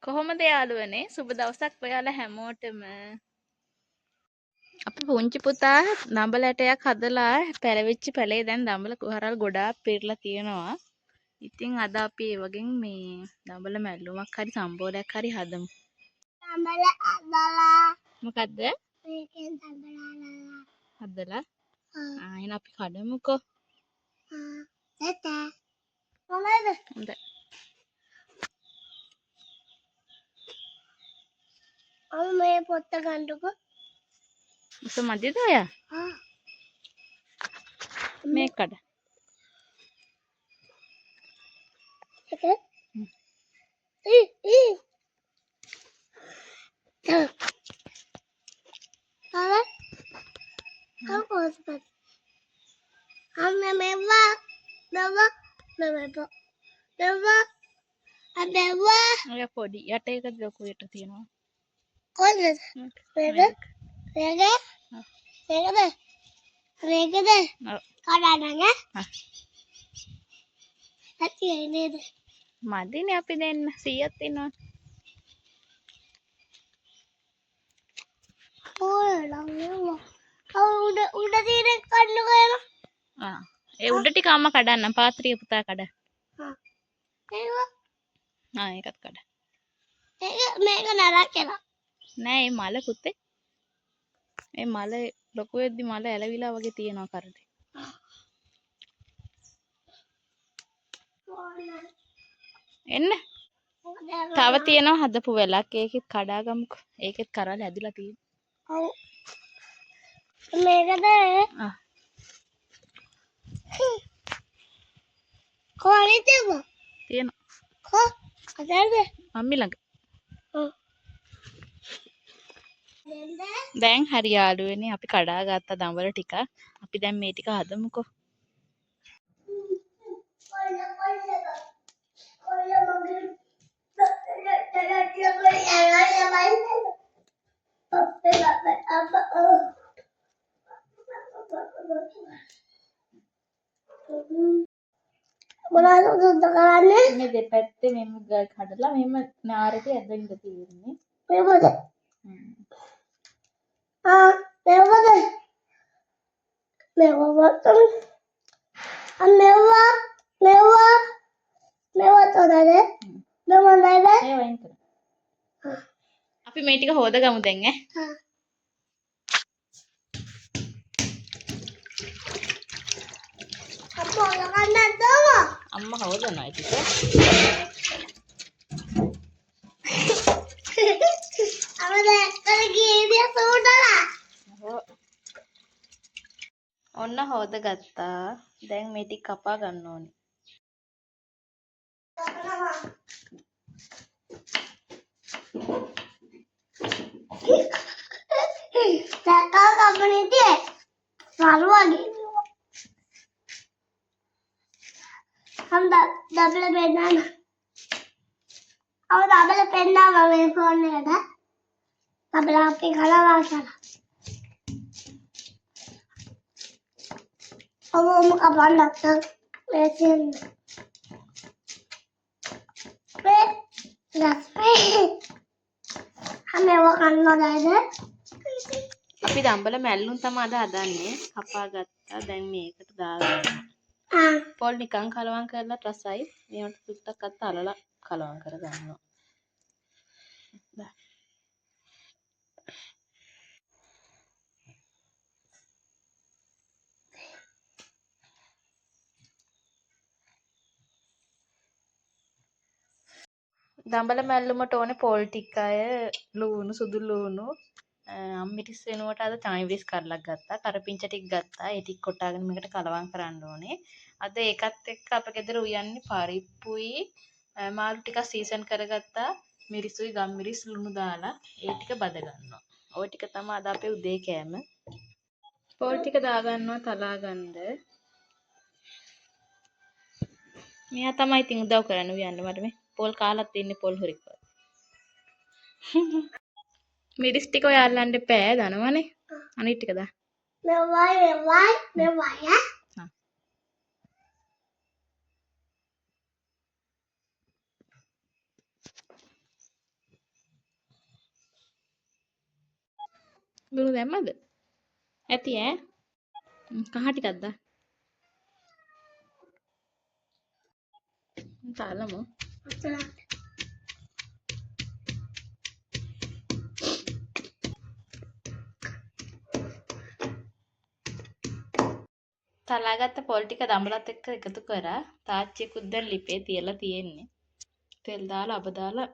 කොහොමද යාළුවනේ? සුබ දවසක් ඔයාලා හැමෝටම. අපේ පුංචි පුතා දඹල ඇටයක් හදලා පැලවිච්ච පැලේ දැන් දඹල කුහරල් ගොඩාක් පිරලා තියෙනවා. ඉතින් අද අපි ඒ වගේ මේ දඹල මැල්ලුමක් හරි සම්බෝලයක් හරි හදමු. දඹල හදලා. මොකද්ද? මේකෙන් දඹල හදලා. එහෙනම් අපි කඩමුකෝ. තාතා. මොනවද? හොඳයි. මේ පොත්ත ගන්නකො. උස මදිද ඔයා? මේක කඩ. ඒක? ඔය පොඩි යට එක ලොකු යට තියෙනවා. කොහෙද? මේක. මේකද? කඩන්න ඈ? ඇයි නේද? මදිනේ අපි දෙන්න 100ක් ඉන්නවා. ඔය ළඟම. උඩ තියෙන කඩන ගයම. ඒ උඩ ටික අම්මා කඩන්නම් පාත්‍රිය පුතා කඩ. ඒකත් කඩ. මේක නරක් කියලා. නෑ මේ මල පුතේ. මේ මල ලොකු වෙද්දි මල ඇලවිලා වගේ තියෙනවා කරේ. එන්න. තව තියෙනවා හදපු වෙලක්. ඒකෙත් කඩාගමුකෝ. ඒකෙත් කරල් ඇදිලා තියෙනවා. ඔව්. මේකද? කොහොමද තියෙනවා? අදල්ද? මම්මි ළඟ. දැන් හරි යාළුවනේ අපි කඩාගත්ත දඹල ටික. අපි දැන් මේ ටික හදමුකෝ. මොනවද උද්ද කරන්නේ? මේ දෙපැත්තේ මෙන්න කඩලා මෙහෙම නාරේට ඇදෙන්න තියෙන්නේ. මේකද? මේකද? මේවත් තොරද? මේවයින් කර. අපි මේ ටික හොදගමු දැන් ඈ. අම්මා හොදනවා ටික. ඔන්න හොදගත්තා. දැන් මේ ටික කපා ගන්න ඕනේ. දැක්කා කපණේදී සල්වාගේ. हम डबल पहनना और डबल पहनना मेरे फोन में था डबल आपके खाना वाला और वो मुझे बांध लगता वैसे हमें वो करना चाहिए අපි දඹල මැල්ලුම් තමයි අද හදන්නේ කපා ගත්තා දැන් මේකට දාගන්න පොල් නිකන් කලවම් කරලා රසයි මේවට සුට්ටක් අත් අලලා කලවම් කර ගන්නවා දඹල මැල්ලුමට ඕනේ පොල් ටිකය ලුණු සුදු ලුණු අම්මිරිස් වෙනුවට අද චායිවිස් කරලක් ගත්තා කරපිංච ටික ගත්තා ඒ ටික කොටාගෙන මේකට කලවම් කරන්න ඕනේ අද ඒකත් එක්ක අප ගෙදර උයන්නේ පරිප්පුයි මාළු ටික සීසන් කරගත්තා මිරිසුයි ගම්මිරිස් ලුණු දාලා ඒ ටික බද ගන්නවා ওই ටික තමයි අද අපේ උදේ කෑම පොල් ටික දාගන්නවා තලා ගන්නද මෙයා තමයි ඉතින් උදව් කරන්න උයන්න මට මේ පොල් කාලක් තින්නේ පොල් හොරෙක් මිරිස් ටික ඔය අල්ලන්න එපා දනවනේ අනිත් ටික දා මෙවයි ලුණු දැම්මද? ඇති ඈ. කහ ටිකක් දා. තාලමු. තලාගත්ත පොල් ටික දඹලත් එක්ක එකතු කරා. තාච්චියකුත් දැන් ලිපේ තියලා තියෙන්නේ. තෙල් දාලා අබ දාලා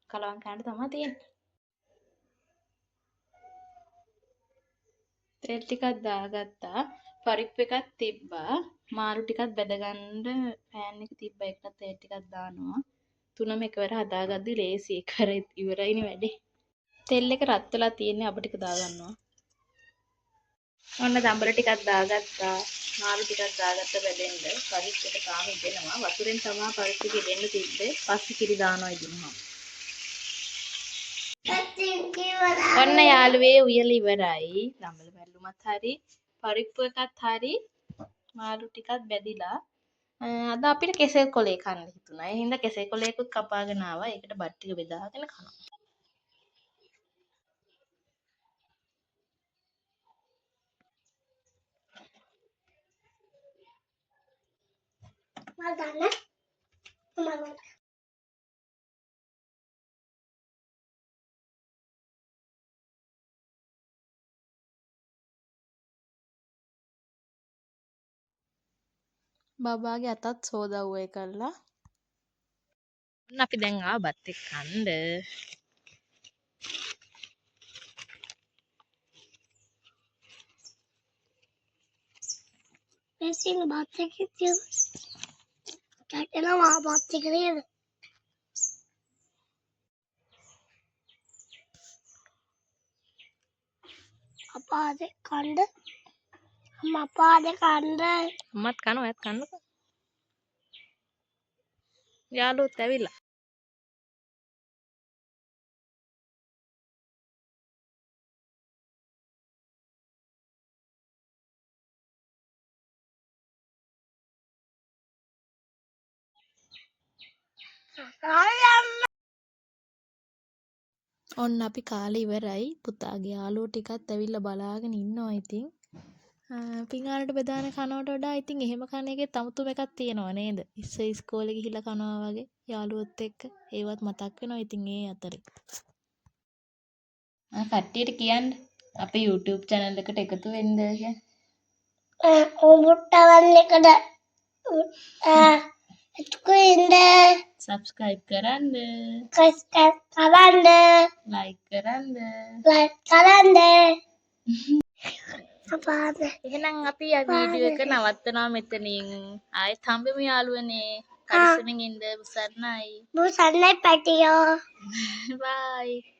කලවම් කන්න තමයි තියෙන්නේ. තෙල් ටිකක් දාගත්තා. පරිප්පු එකක් තිබ්බා. මාළු ටිකක් බැදගන්න පෑන් එක තිබ්බා. ඒකට තෙල් ටිකක් දානවා. තුනම එකවර හදාගද්දි ලේසි. එකවර ඉවරයිනේ වැඩේ. තෙල් එක රත් වෙලා තියෙන්නේ අබ ටික දාගන්නවා. ඔන්න දඹල ටිකක් දාගත්තා. මාළු ටිකක් දාගත්ත බැදෙන්න. පරිප්පු එක තාම ඉදෙනවා. වතුරෙන් තමයි පරිප්පු එක ඉදෙන්න තිබ්බේ. පස්සේ කිරි දානවා ඉදිනවා. ඔන්න යාළුවේ උයලා ඉවරයි. දඹල බැල්ලුමත් හරි, පරිප්පු එකත් හරි, මාළු ටිකත් බැදිලා. අද අපිට කෙසෙල් කොලේ කන්න හිතුණා. ඒ හින්දා කෙසෙල් කොලේකුත් කපාගෙන ආවා. ඒකට බත් ටික බෙදාගෙන කනවා. බබාගේ අතත් සෝදව්වේ කළා. ඔන්න අපි දැන් ආවා බත් එක්ක කන්න. Missing about tickets. Talking about tickets. Apa ada kanda? Apa ada kanda? අම්මත් කනවා ඔයත් කන්නකෝ. යාළුවොත් ඇවිල්ලා. ඔන්න අපි කාලේ ඉවරයි. පුතාගේ යාළුවෝ ටිකත් ඇවිල්ලා බලාගෙන ඉන්නවා ඉතින්. පිඟානට බෙදාන කනවට වඩා ඉතින් එහෙම කන එකේ තමුතුම එකක් තියෙනවා නේද? ඉස්සෙ ඉස්කෝලේ ගිහිල්ලා කනවා වගේ යාළුවොත් එක්ක. ඒවත් මතක් වෙනවා ඉතින් ඒ අතරේ. කට්ටියට කියන්න අපේ YouTube channel එකට එකතු වෙන්න කියලා. subscribe කරන්න. like කරන්න. එහෙනම් අපි වීඩියෝ එක නවත්තනවා මෙතනින්. ආයෙත් හම්බෙමු යාළුවනේ. පරිස්සමෙන් ඉන්න. බුසන්නයි. Busanay patio. bye.